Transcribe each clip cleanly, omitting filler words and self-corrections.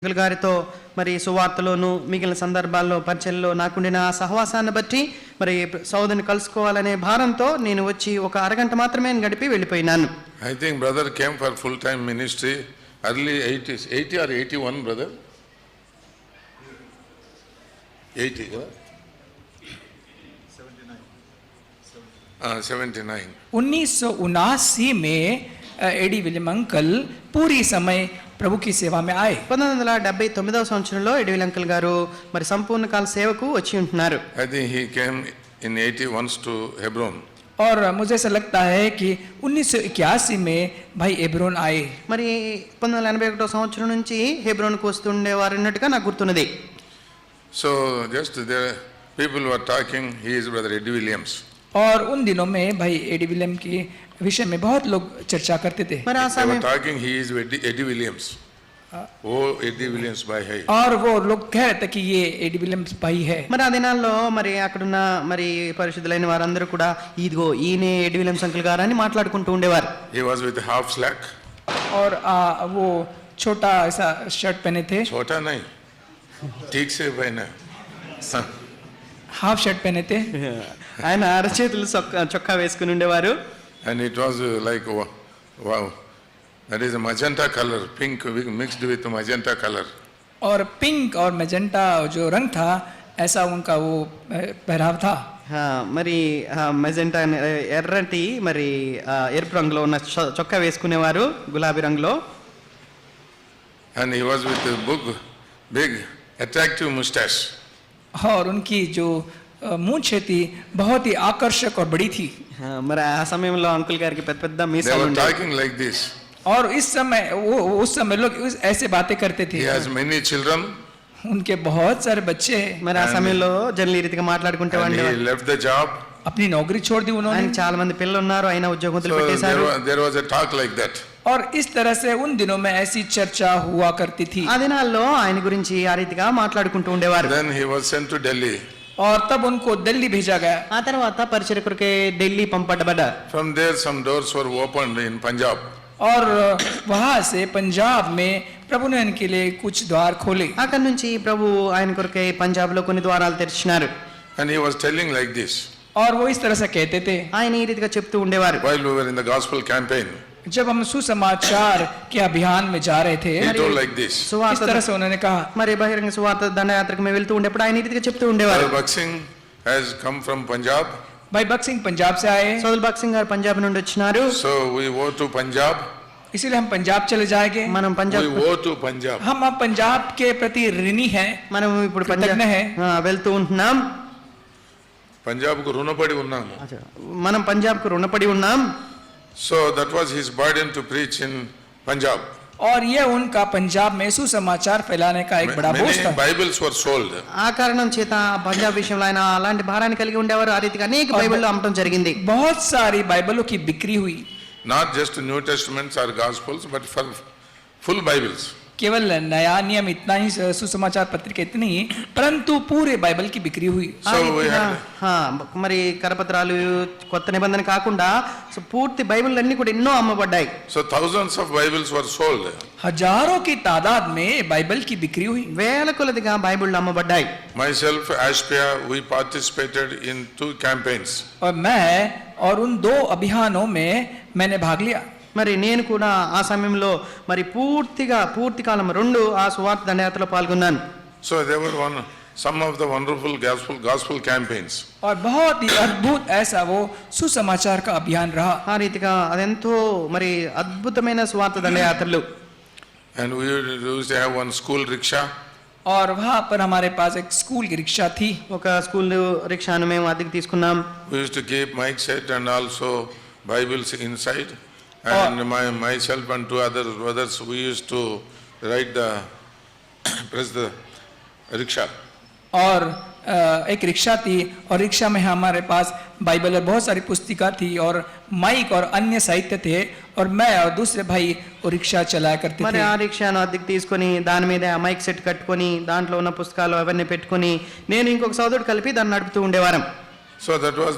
Uncle గారితో మరి సువార్తలోను మిగిలిన సందర్భాల్లో పరిచయంలో నాకుండిన ఆ సహవాసాన్ని బట్టి మరి సోదరుని కలుసుకోవాలనే భారంతో నేను వచ్చి ఒక అరగంట మాత్రమే గడిపి వెళ్ళిపోయినాను. I think brother came for full time ministry early 80s, 80 or 81 brother? 80, yeah? 79. 1979 में एडी विलियम अंकल पूरी समय ప్రభు की సేవ में आए. 1979వ సంవత్సరంలో ఎడివిల్ అంకుల్ గారు మరి సంపూర్ణ కాల సేవకు వచ్చి ఉంటున్నారు. I think he came in 81 to Hebron. और मुझे ऐसा लगता है कि 1981 में भाई हेब्रोन आए. మరి 1981వ సంవత్సరం నుంచి హెబ్రోన్కు వస్తుండేవారు అన్నట్టుగా నాకు గుర్తున్నది. So just the people were talking, he is brother Eddie Williams. और उन दिनों में भाई एडी विलियम के विषय में बहुत लोग चर्चा करते थे. మరి ఆ They were సమయం talking, he is Eddie Williams. वो Eddie Williams भाई है. और वो लोग कह रहे थे कि ये एडी विलियम्स भाई है. మరి ఆ దినాల్లో మరి అక్కడున్న మరి పరిశుద్ధులైన వారందరూ కూడా ఇదిగో ఈయనే ఎడి విలియమ్స్ అంకుల్ గారు అని మాట్లాడుకుంటూ ఉండేవారు. He was with half slack. और वो छोटा ऐसा शर्ट पहने थे. छोटा नहीं, ठीक से पहना. हाफ शर्ट पहने थे. ఆయన అరచేతులు చొక్కా వేసుకుని ఉండేవారు. And it was like wow, that is a magenta color, pink mixed with magenta color. और पिंक और मैजेंटा जो रंग था ऐसा उनका वो पहराव था. మరి మెజెంటా ఎర్రటి మరి ఎరుపు రంగులో ఉన్న చొక్కా వేసుకునేవారు, గులాబీ రంగులో. And he was with a big attractive mustache. और उनकी जो मूंछ थी बहुत ही आकर्षक और बड़ी थी. మరి ఆ సమయంలో అంకుల్ గారికి పెద్ద పెద్ద They మీసాలు were ఉండేవి. talking like this. और इस समय वो उस समय लोग ऐसे बातें करते थे. He has many children. उनके बहुत सारे बच्चे. మరి ఆ సమయంలో జనరల్ ఈ రీతిగా మాట్లాడుకుంటే And he left the job. अपनी नौकरी छोड़ दी उन्होंने. ఆయనకి చాలా మంది పిల్లలు ఉన్నారు, అయినా ఉద్యోగం So వదిలిపెట్టేశారు. there was a talk like that. और इस तरह से उन दिनों में ऐसी चर्चा हुआ करती थी. ఆ దినాల్లో ఆయన గురించి ఆ రీతిగా మాట్లాడుకుంటూ ఉండేవారు. Then he was sent to Delhi. और तब उनको दिल्ली भेजा गया. ఆ తర్వాత పరిచర్య కొరకే Delhi పంపబడ్డారు. From there some doors were opened in Punjab. और वहां से पंजाब में प्रभु ने इनके लिए कुछ द्वार खोले. అక్కడి నుంచి ప్రభు ఆయన కొరకే పంజాబ్ లో కొన్ని ద్వారాలు తెరిచినారు. And he was telling like this. और वो इस तरह से कहते थे. ఆయన ఈ రీతిగా చెప్తూ ఉండేవారు. While we were in the gospel campaign, जब हम सुसमाचार के अभियान में जा रहे थे, he told like this. इस तरह से उन्होंने कहा. మరి బహిరంగ సువార్త దండయాత్రకు మేము వెళ్తూ ఉండేప్పుడు ఆయన ఈ రీతిగా చెప్తూ ఉండేవారు. Bhakt Singh has come from Punjab. भाई भक्त सिंह पंजाब से आए. సోదల్ భగత్ సింగ్ గారు పంజాబ్ నుండి వచ్చినారు. So we go to Punjab. इसीलिए हम पंजाब चले जाएंगे. మనం We Punjab go to Punjab. हम अब पंजाब के प्रति ऋणी हैं. మనం ఇప్పుడు పంజాబ్ కృతజ్ఞ హై. వెళ్తూ ఉంటున్నాం. Punjab కు రుణపడి ఉన్నాము. మనం పంజాబ్ కు రుణపడి ఉన్నాం. So that was his burden to preach in Punjab. और ये उनका पंजाब में सुसमाचार फैलाने का एक बड़ा बोझ Many था. Bibles were sold. ఆ కారణం చేత పంజాబ్ విషయంలో ఆయన అలాంటి భారాన్ని కలిగి ఉండేవారు. ఆ రీతిగా అనేక బైబిళ్ళు అమ్మటం జరిగింది. बहुत सारी बाइबलों की बिक्री हुई. Not just New Testaments or Gospels, but for full Bibles. केवल नया नियम इतना ही सुसमाचार पत्रिका इतनी ही, परंतु पूरे बाइबल की बिक्री हुई. ఆ So we రీతిగా, had మరి కరపత్రాలు కొత్త నిబంధన కాకుండా సో పూర్తి బైబిల్ అన్ని కూడా ఎన్నో అమ్మబడ్డాయి. so thousands of Bibles were sold. हजारों की तादाद में बाइबल की बिक्री हुई. వేల కొలదిగా బైబిళ్ళు అమ్మబడ్డాయి. Myself, Ashpia, we participated in 2 campaigns. और मैं और उन 2 अभियानों में मैंने भाग लिया. మరి నేను కూడా ఆ సమయంలో మరి పూర్తి కాలం 2 ఆ సువార్త దండయాత్రలో పాల్గొన్నాను. So there were some of the wonderful gospel campaigns. और बहुत ही अद्भुत ऐसा वो सुसमाचार का अभियान रहा. ఆ రీతిగా అదెంతో మరి అద్భుతమైన సువార్త దండయాత్రలు. And we used to have one school rickshaw. और वहाँ पर हमारे पास एक स्कूल की रिक्शा थी. ఒక స్కూల్ రిక్షాను మేము అద్దెకు తీసుకున్నాం. We used to keep mic set and also Bibles inside. And myself and 2 other brothers, we used to press the rickshaw. और एक रिक्शा थी और रिक्शा में हमारे पास बाइबल और बहुत सारी पुस्तिका थी और माइक और अन्य साहित्य थे और मैं और दूसरे भाई वो रिक्शा चलाया करते మరి थे. ఆ రిక్షాను అద్దెకు తీసుకొని దాని మీద ఆ మైక్ సెట్ కట్టుకొని దాంట్లో ఉన్న పుస్తకాలు అవన్నీ పెట్టుకొని నేను ఇంకొక సోదరుడు కలిపి దాన్ని నడుపుతూ ఉండేవారం. So that was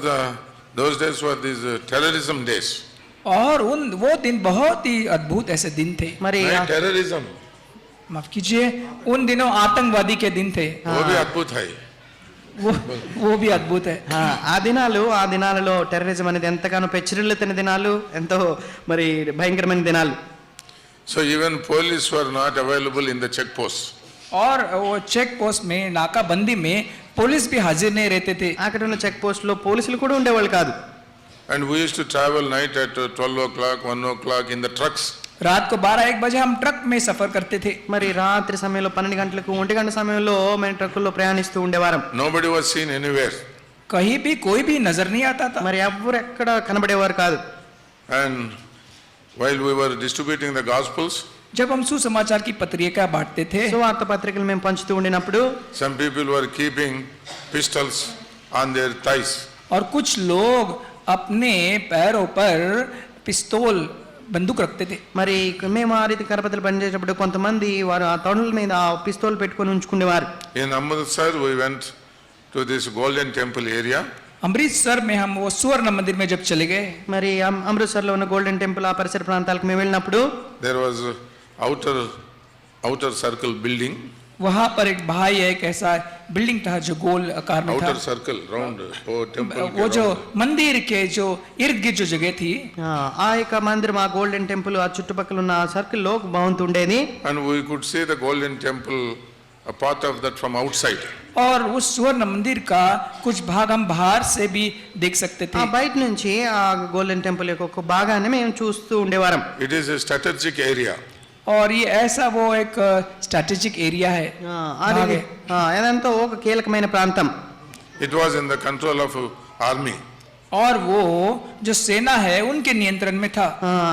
those days were these terrorism days. और वो दिन बहुत ही अद्भुत ऐसे दिन थे. మరి Terrorism. माफ कीजिए, उन दिनों आतंकवादी के दिन थे। वो भी अद्भुत है। वो भी अद्भुत है। ఆ దినాలలో టెర్రరిజం అనేది ఎంతగానో పెచ్చిరిల్లుతున్న దినాలు, ఎంతో మరి భయంకరమైన దినాలు. So even police were not available in the check post. और वो चेक पोस्ट में नाकाबंदी में पुलिस भी हाजिर नहीं रहते थे। అక్కడ ఉన్న చెక్ పోస్ట్ లో పోలీసులు కూడా ఉండేవాళ్ళు కాదు. And we used to travel night at 12 o'clock, 1 o'clock in the trucks. रात को 12-1 बजे हम ट्रक में सफर करते थे। మరి రాత్రి సమయంలో 12 గంటలకు 1 గంట సమయంలో మేము ట్రక్కుల్లో ప్రయాణిస్తూ ఉండేవారం. Nobody was seen anywhere. कहीं भी कोई भी नजर नहीं आता था। మరి ఎవ్వరు ఎక్కడ కనబడేవారు కాదు. And while we were distributing the gospels, जब हम सुसमाचार की पत्रिका बांटते थे, సువార్త పత్రికలు మేము పంచుతూ ఉండినప్పుడు some people were keeping pistols on their thighs. और कुछ लोग अपने पैरों पर पिस्तौल बंदूक रखते थे। మరి మేము ఆ రీతి కరపత్రలు పనిచేసేటప్పుడు కొంతమంది వారు ఆ తొడల మీద ఆ పిస్తోల్ పెట్టుకొని ఉంచుకునేవారు. In Amritsar, we went to this Golden Temple area. Amritsar में हम वो सुवर्ण मंदिर में जब चले गए, మరి అమృత్సర్లో ఉన్న గోల్డెన్ టెంపుల్ ఆ పరిసర ప్రాంతాలకు మేము వెళ్ళినప్పుడు There was a outer circle building, वहां पर एक भाई एक ऐसा बिल्डिंग था जो गोल आकार में था। outer circle round, oh temple ke वो जो round. मंदिर के जो इर्द गिर्द जो जगह थी, ఆ యొక్క మందిరం ఆ గోల్డెన్ టెంపుల్ ఆ చుట్టుపక్కల ఉన్న ఆ సర్కిల్లో బాగుంటుండేది. And we could see the Golden Temple, a part of that from outside. और उस सुवर्ण मंदिर का कुछ भाग हम बाहर से भी देख सकते ఆ थे। బయట నుంచి ఆ గోల్డెన్ టెంపుల్ యొక్క ఒక భాగాన్ని మేము చూస్తూ ఉండేవారం. It is a strategic area. और ये ऐसा वो एक स्ट्रैटेजिक एरिया है। ఆ రీతి అదంతా ఒక కీలకమైన ప్రాంతం. It was in the control of army. और वो जो सेना है उनके नियंत्रण में था।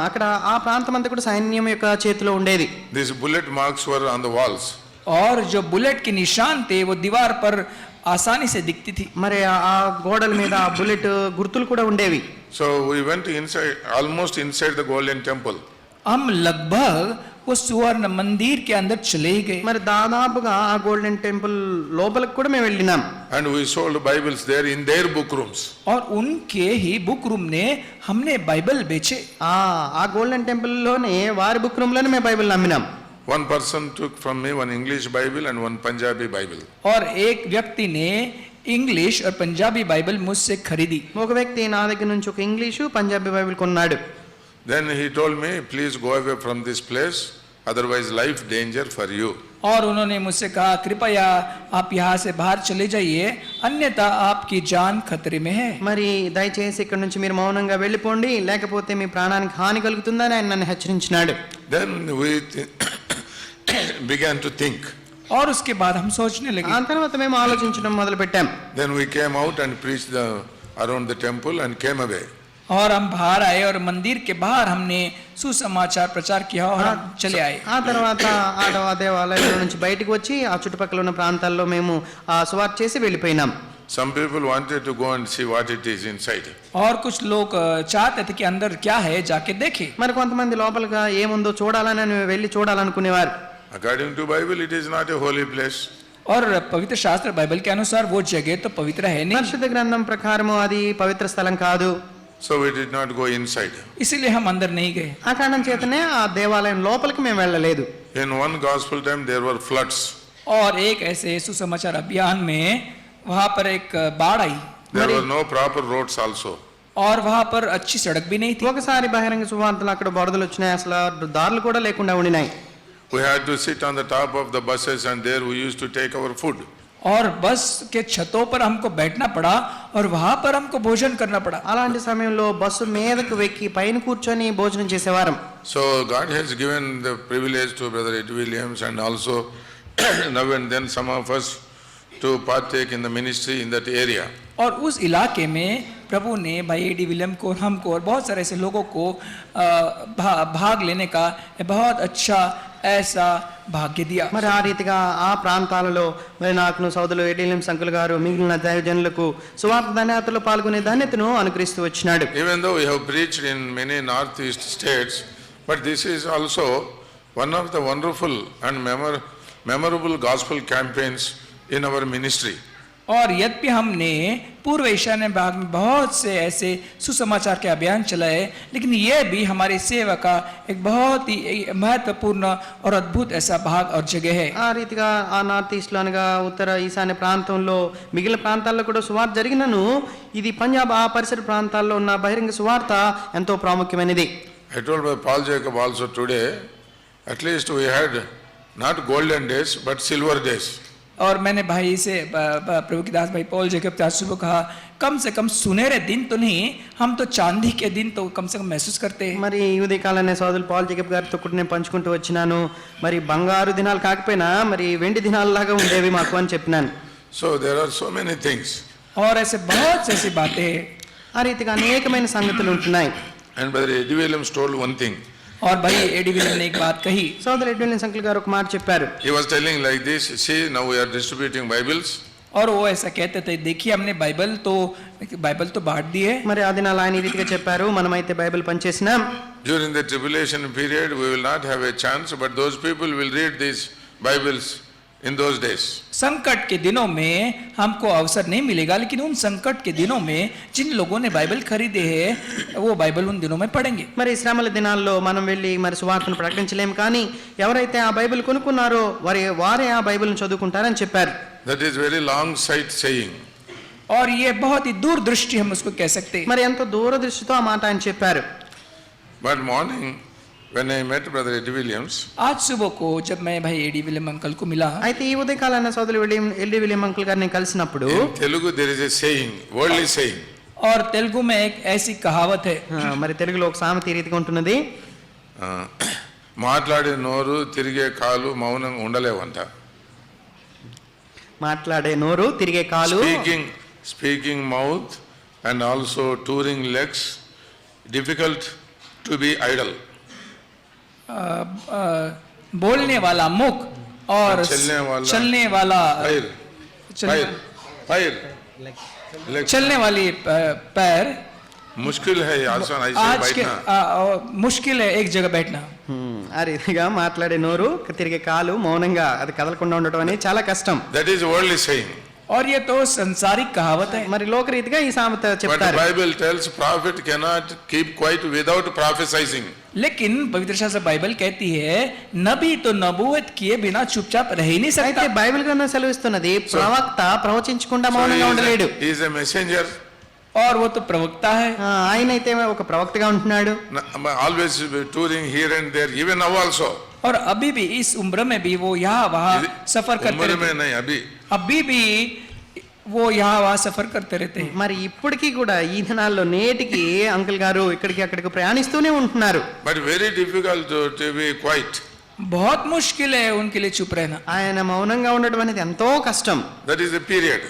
అక్కడ ఆ ప్రాంతం అంతా కూడా సైన్యం యొక్క చేతిలో ఉండేది. These bullet marks were on the walls. और जो बुलेट के निशान थे वो दीवार पर आसानी से दिखती थी। మరి ఆ గోడల మీద ఆ బుల్లెట్ గుర్తులు కూడా ఉండేవి. So we went inside, almost inside the Golden Temple. हम लगभग वो सुवर्ण मंदिर के अंदर चले ही गए। మరి దాదాపుగా ఆ గోల్డెన్ టెంపుల్ లోపలికి కూడా మేము వెళ్ళినాం. And we sold Bibles there in their book rooms. और उनके ही बुक रूम ने हमने बाइबल बेचे। ఆ గోల్డెన్ టెంపుల్ లోనే వారి బుక్ రూమ్ లోనే మేము Bible అమ్మినాం. One person took from me one English Bible and one Punjabi Bible. और एक व्यक्ति ने इंग्लिश और पंजाबी बाइबल मुझसे खरीदी। ఒక వ్యక్తి నా దగ్గర నుంచి ఒక ఇంగ్లీషు పంజాబీ బైబిల్ కొన్నాడు. Then he told me, please go away from this place, otherwise life danger for you. और उन्होंने मुझसे कहा, कृपया आप यहाँ से बाहर चले जाइए, अन्यथा आपकी जान खतरे में है। మరి దయచేసి ఇక్కడ నుంచి మీరు మౌనంగా వెళ్ళిపోండి, లేకపోతే మీ ప్రాణానికి హాని కలుగుతుందని ఆయన నన్ను హెచ్చరించినాడు. Then we began to think. और उसके बाद हम सोचने ఆ लगे। తర్వాత మేము ఆలోచించడం మొదలు పెట్టాం. Then we came out and preached around the temple and came away. और हम बाहर आए और मंदिर के बाहर हमने सुसमाचार प्रचार किया और हम चले आए। ఆ తర్వాత ఆ దేవాలయం నుంచి బయటకు వచ్చి ఆ చుట్టుపక్కల ఉన్న ప్రాంతాల్లో మేము ఆ సువార్త చేసి వెళ్ళిపోయినాం. Some people wanted to go and see what it is inside. और कुछ लोग चाहते थे कि अंदर क्या है जाके देखें। మరి కొంతమంది లోపలగా ఏముందో చూడాలని వెళ్ళి చూడాలనుకునేవారు. According to Bible, it is not a holy place. और पवित्र शास्त्र बाइबल के अनुसार वो जगह तो पवित्र है नहीं, పరిశుద్ధ గ్రంథం ప్రకారము అది పవిత్ర స్థలం కాదు. So we did not go inside. इसीलिए हम अंदर नहीं गए। ఆ కారణం చేతనే ఆ దేవాలయం లోపలికి మేము వెళ్ళలేదు. In one gospel time, there were floods. और एक ऐसे सुसमाचार अभियान में वहां पर एक बाढ़ आई There were no proper roads also. और वहां पर अच्छी सड़क भी नहीं थी। ఒకసారి బహిరంగ సువార్తలు అక్కడ వరదలు వచ్చినాయి, అసలు దారులు కూడా లేకుండా ఉండినాయి. We had to sit on the top of the buses and there we used to take our food. और बस के छतों पर हमको बैठना पड़ा और वहां पर हमको भोजन करना पड़ा। అలాంటి సమయంలో బస్సు మీదకు వెక్కి పైన కూర్చొని భోజనం చేసేవారం. So God has given the privilege to Brother Ed Williams and also now and then some of us to partake in the ministry in that area. और उस इलाके में प्रभु ने भाई एडी विलियम को, हमको और बहुत सारे ऐसे लोगों को भाग लेने का बहुत अच्छा ऐसा భాగ్య दिया। మరి ఆ రీతిగా ఆ ప్రాంతాలలో మరి నాకు సోదరులు ఎడిలియం సంకుల్ గారు మిగిలిన దైవజనులకు సువార్త ధన్యతలో పాల్గొనే ధన్యతను అనుగ్రహిస్తూ వచ్చినాడు. Even though we have preached in many northeast states, but this is also one of the wonderful and memorable gospel campaigns in our ministry. और यद्यपि हमने पूर्व ईशान्य भाग में बहुत से ऐसे सुसमाचार के अभियान चलाए, लेकिन यह भी हमारी सेवा का एक बहुत ही महत्वपूर्ण और अद्भुत ऐसा भाग और जगह है। ఆ రీతిగా ఆ నార్త్ ఈస్ట్ లో అనగా ఉత్తర ఈశాన్య ప్రాంతంలో మిగిలిన ప్రాంతాల్లో కూడా సువార్త జరిగినను ఇది పంజాబ్ ఆ పరిసర ప్రాంతాల్లో ఉన్న బహిరంగ సువార్త ఎంతో ప్రాముఖ్యమైనది. I told by Paul Jacob also today, at least we had not golden days but silver days. और मैंने भाई से प्रभु की दास भाई पॉल जेकब आज सुबह कहा, कम से कम सुनहरे दिन तो नहीं, हम तो चांदी के दिन तो कम से कम महसूस करते हैं। మరి ఈ ఉదయకాలనే సోదరులు పాల్ జేకబ్ గారితో కూడా నేను పంచుకుంటూ వచ్చినాను. మరి బంగారు దినాలు కాకపోయినా మరి వెండి దినాలలాగా ఉండేవి మాకు అని చెప్పినాను. So there are so many things. और ऐसे बहुत से ऐसी बातें हैं। ఆ రీతిగా అనేకమైన సంగతులు ఉంటున్నాయి. And Brother Eddie Williams told one thing. और भाई एडी विलियम ने एक बात कही। సోదరు ఎడ్విన్ అంకుల్ గారు ఒక మాట చెప్పారు. He was telling like this, see now we are distributing Bibles. और वो ऐसा कहते थे, देखिए हमने बाइबल तो बांट दी है। మరి ఆ దినాలు ఆయన ఈ రీతిగా చెప్పారు, మనమైతే Bible పనిచేసినాం. During the tribulation period we will not have a chance, but those people will read these Bibles in those days. संकट के दिनों में हमको अवसर नहीं मिलेगा, लेकिन उन संकट के दिनों में जिन लोगों ने बाइबल खरीदे हैं वो बाइबल उन दिनों में पढ़ेंगे। మరి శ్రమల దినాల్లో మనం వెళ్ళి మరి సువార్తను ప్రకటించలేము, కానీ ఎవరైతే ఆ బైబిల్ కొనుక్కున్నారో వారే ఆ బైబిల్ని చదువుకుంటారని చెప్పారు. That is very long sight saying. और ये बहुत ही दूरदृष्टि हम उसको कह सकते हैं। మరి ఎంతో దూరదృష్టితో ఆ మాట ఆయన చెప్పారు. But morning when I met Brother Eddie Williams, आज सुबह को जब मैं भाई एडी विलियम अंकल को मिला, అయితే ఈ ఉదయకాలాన సోదరు ఎల్డి విలియం అంకుల్ గారిని కలిసినప్పుడు in Telugu there is a saying, worldly saying. और तेलुगु में एक ऐसी कहावत है, మరి తెలుగులో ఒక సామెత ఈ రీతిగా ఉంటున్నది, మాట్లాడే నోరు తిరిగే కాలు మౌనంగా ఉండలేవంట. మాట్లాడే నోరు తిరిగే కాలు, Speaking mouth and also touring legs, difficult to be idle. बोलने वाला मुख और चलने वाला पैर चलने वाली पैर मुश्किल है आसान ऐसे आज के बैठना. मुश्किल है एक जगह बैठना। ఆ రీతిగా మాట్లాడే నోరు తిరిగే కాలు మౌనంగా అది కదలకుండా ఉండటం అనేది చాలా కష్టం. That is worldly saying. और ये तो संसारिक कहावत है। మరి లోకరీతిగా ఈ సామెత But the చెప్తారు. Bible tells prophet cannot keep quiet without prophesizing. लेकिन पवित्र शास्त्र बाइबल कहती है नबी तो नबूवत किए बिना चुपचाप रह ही नहीं అయితే सकता। బైబిల్ గ్రంథం సెలవిస్తున్నది ప్రవక్త ప్రవచించకుండా మౌనంగా ఉండలేడు. He is a messenger. और वो तो प्रवक्ता है। ఆయన అయితే ఒక ప్రవక్తగా ఉంటున్నాడు. Always touring here and there, even now also. और अभी भी इस उम्र में भी वो यहाँ वहाँ सफर करते उम्र रहते में हैं। नहीं अभी भी वो यहाँ वहाँ सफर करते रहते हैं। మరి ఇప్పటికీ కూడా ఈ దినాల్లో నేటికి అంకుల్ గారు ఇక్కడికి అక్కడికి ప్రయాణిస్తూనే ఉంటున్నారు. But very difficult to be quiet. बहुत मुश्किल है उनके लिए चुप रहना। ఆయన మౌనంగా ఉండడం అనేది ఎంతో కష్టం. That is a period.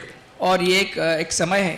और ये एक समय है।